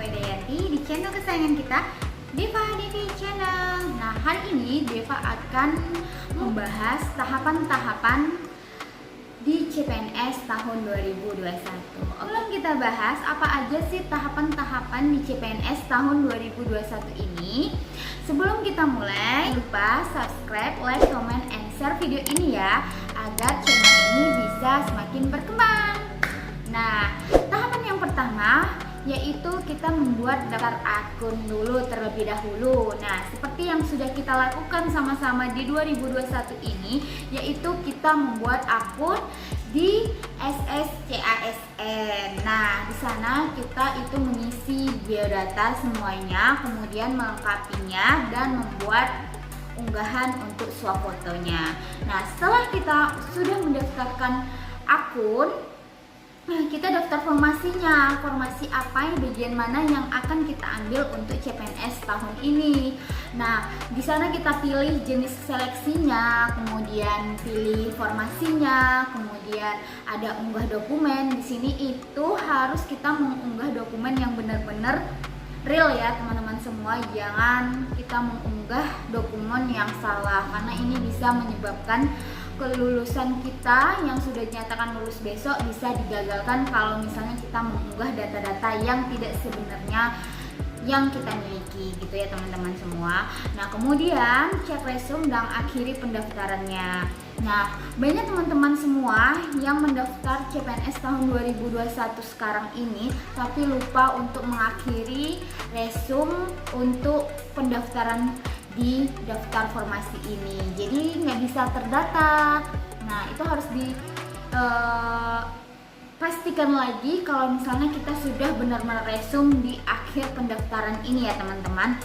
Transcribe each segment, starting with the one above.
Widayanti di channel kesayangan kita, Deva Devi Channel. Nah, hari ini Deva akan membahas tahapan-tahapan di CPNS tahun 2021. Sebelum kita bahas apa aja sih tahapan-tahapan di CPNS tahun 2021 ini, sebelum kita mulai, lupa subscribe, like, comment, and share video ini ya, agar channel ini bisa semakin berkembang. Nah, tahapan yang pertama yaitu kita membuat daftar akun dulu terlebih dahulu. Nah, seperti yang sudah kita lakukan sama-sama di 2021 ini, yaitu kita membuat akun di SSCASN. Nah, di sana kita itu mengisi biodata semuanya, kemudian melengkapinya dan membuat unggahan untuk swafotonya. Nah, setelah kita sudah mendaftarkan akun, kita daftar formasinya, formasi apa, bagian mana yang akan kita ambil untuk CPNS tahun ini. Nah, di sana kita pilih jenis seleksinya, kemudian pilih formasinya, kemudian ada unggah dokumen. Di sini itu harus kita mengunggah dokumen yang benar-benar real ya teman-teman semua, jangan kita mengunggah dokumen yang salah karena ini bisa menyebabkan kelulusan kita yang sudah dinyatakan lulus besok bisa digagalkan kalau misalnya kita mengunggah data-data yang tidak sebenarnya yang kita miliki gitu ya teman-teman semua. Nah, kemudian cek resume dan akhiri pendaftarannya. Nah, banyak teman-teman semua yang mendaftar CPNS tahun 2021 sekarang ini tapi lupa untuk mengakhiri resume untuk pendaftaran di daftar formasi ini, jadi nggak bisa terdata. Nah, itu harus pastikan lagi kalau misalnya kita sudah benar-benar resume di akhir pendaftaran ini ya teman-teman,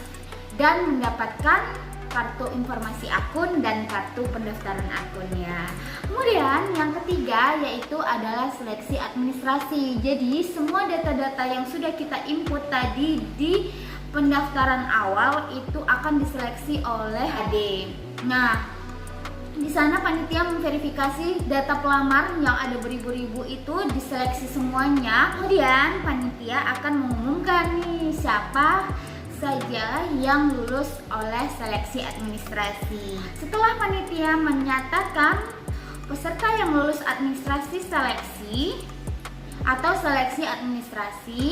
dan mendapatkan kartu informasi akun dan kartu pendaftaran akunnya. Kemudian yang ketiga yaitu adalah seleksi administrasi. Jadi semua data-data yang sudah kita input tadi di pendaftaran awal itu akan diseleksi oleh AD. Nah, di sana panitia memverifikasi data pelamar yang ada beribu-ribu itu diseleksi semuanya. Kemudian panitia akan mengumumkan nih siapa saja yang lulus oleh seleksi administrasi. Setelah panitia menyatakan peserta yang lulus administrasi seleksi atau seleksi administrasi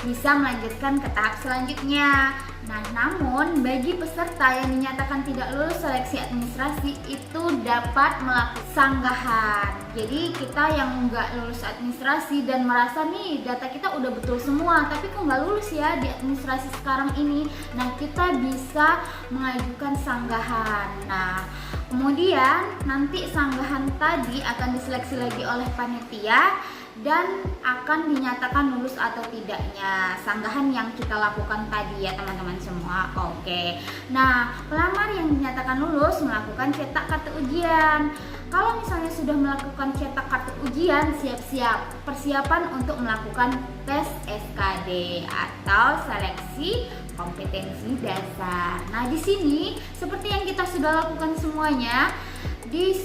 bisa melanjutkan ke tahap selanjutnya. Nah, namun bagi peserta yang dinyatakan tidak lulus seleksi administrasi itu dapat melakukan sanggahan. Jadi kita yang nggak lulus administrasi dan merasa nih data kita udah betul semua, tapi kok nggak lulus ya di administrasi sekarang ini. Nah, kita bisa mengajukan sanggahan. Nah, kemudian nanti sanggahan tadi akan diseleksi lagi oleh panitia dan akan dinyatakan lulus atau tidaknya sanggahan yang kita lakukan tadi ya teman-teman semua. Oke. Nah, pelamar yang dinyatakan lulus melakukan cetak kartu ujian. Kalau misalnya sudah melakukan cetak kartu ujian, siap-siap persiapan untuk melakukan tes SKD atau seleksi kompetensi dasar. Nah, di sini seperti yang kita sudah lakukan semuanya di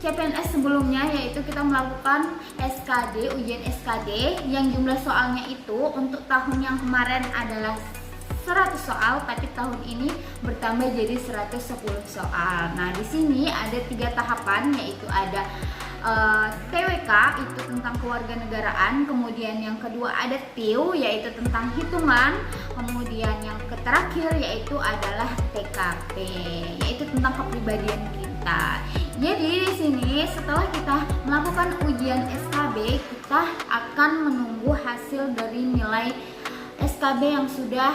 CPNS sebelumnya, yaitu kita melakukan SKD, ujian SKD yang jumlah soalnya itu untuk tahun yang kemarin adalah 100 soal, tapi tahun ini bertambah jadi 110 soal. Nah, di sini ada 3 tahapan, yaitu ada TWK itu tentang kewarganegaraan, kemudian yang kedua ada TIU yaitu tentang hitungan, kemudian yang terakhir yaitu adalah TKP yaitu tentang kepribadian kita. Jadi di sini setelah kita melakukan ujian SKB, kita akan menunggu hasil dari nilai SKB yang sudah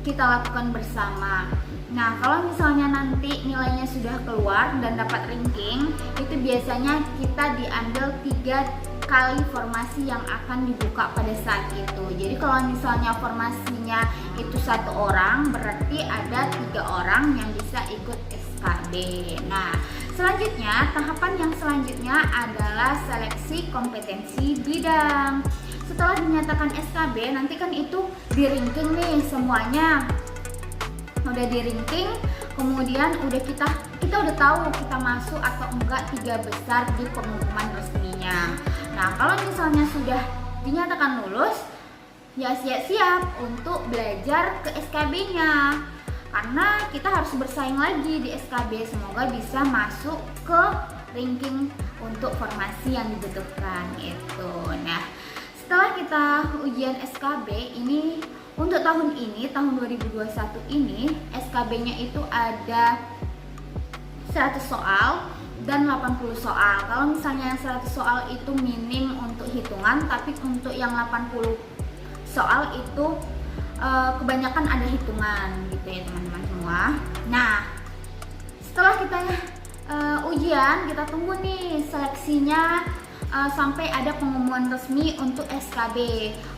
kita lakukan bersama. Nah, kalau misalnya nanti nilainya sudah keluar dan dapat ranking, itu biasanya kita diambil 3 kali formasi yang akan dibuka pada saat itu. Jadi kalau misalnya formasinya itu 1 orang, berarti ada 3 orang yang bisa ikut SKB. Nah, selanjutnya, tahapan yang selanjutnya adalah seleksi kompetensi bidang. Setelah dinyatakan SKB, nanti kan itu di-ranking nih semuanya. Udah di-ranking, kemudian kita udah tahu kita masuk atau enggak 3 besar di pengumuman resminya. Nah, kalau misalnya sudah dinyatakan lulus, ya siap-siap untuk belajar ke SKB-nya, karena kita harus bersaing lagi di SKB. Semoga bisa masuk ke ranking untuk formasi yang dibutuhkan itu. Nah, setelah kita ujian SKB ini, untuk tahun ini, tahun 2021 ini, SKB-nya itu ada 100 soal dan 80 soal. Kalau misalnya yang 100 soal itu minim untuk hitungan, tapi untuk yang 80 soal itu kebanyakan ada hitungan gitu ya teman-teman semua. Nah, setelah kita ujian, kita tunggu nih seleksinya sampai ada pengumuman resmi untuk SKB.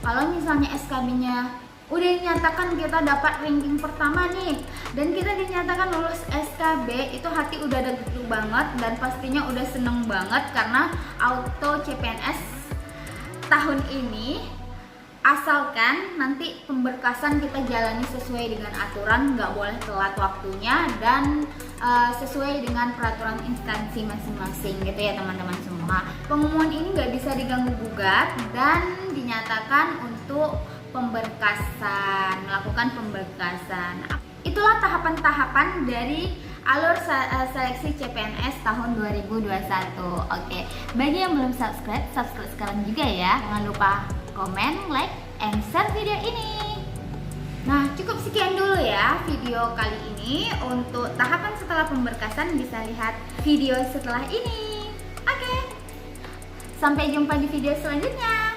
Kalau misalnya SKB-nya udah dinyatakan kita dapat ranking pertama nih, dan kita dinyatakan lulus SKB, itu hati udah deg-deg banget dan pastinya udah seneng banget, karena auto CPNS tahun ini, asalkan nanti pemberkasan kita jalani sesuai dengan aturan, nggak boleh telat waktunya, dan sesuai dengan peraturan instansi masing-masing gitu ya teman-teman semua. Pengumuman ini nggak bisa diganggu gugat dan dinyatakan untuk pemberkasan, melakukan pemberkasan. Itulah tahapan-tahapan dari alur seleksi CPNS tahun 2021. Oke, bagi yang belum subscribe sekarang juga ya. Jangan lupa komen, like, and share video ini. Nah, cukup sekian dulu ya video kali ini. Untuk tahapan setelah pemberkasan bisa lihat video setelah ini. Oke, sampai jumpa di video selanjutnya.